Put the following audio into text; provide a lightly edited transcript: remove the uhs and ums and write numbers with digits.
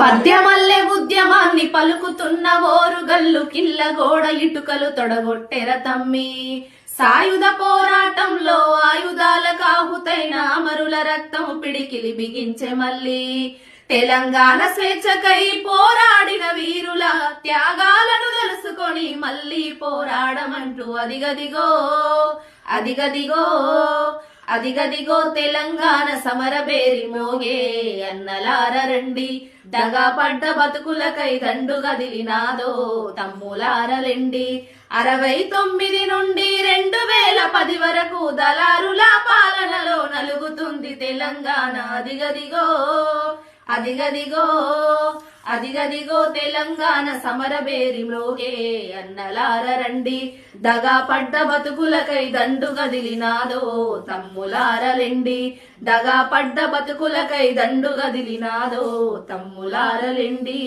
పద్యమల్లె ఉద్యమాన్ని పలుకుతున్న ఓరుగల్లు కిల్లగోడ ఇటుకలు తొడగొట్టెర తమ్మి. సాయుధ పోరాటంలో ఆయుధాల కాహుతైన అమరుల రక్తం పిడికిలి బిగించె మళ్ళీ. తెలంగాణ స్వేచ్ఛకై పోరాడిన వీరుల త్యాగాలను తెలుసుకొని మళ్ళీ పోరాడమంటూ అదిగదిగో అదిగదిగో అదిగదిగో తెలంగాణ సమరబేరి మోగే. అన్నలార రండి దగా పడ్డ బతుకులకై దండు గదిలినాదో తమ్ములారలెండి. 69 నుండి 2010 వరకు దళారుల పాలనలో నలుగుతుంది తెలంగాణ. అదిగదిగో అదిగదిగో అదిగదిగో తెలంగాణ సమరబేరి మ్రోగే. అన్నలార రండి దగా పడ్డ బతుకులకై దండు గదిలినాదో తమ్ములారలెండి. దగా పడ్డ బతుకులకై దండు గదిలినాదో తమ్ములారలెండి.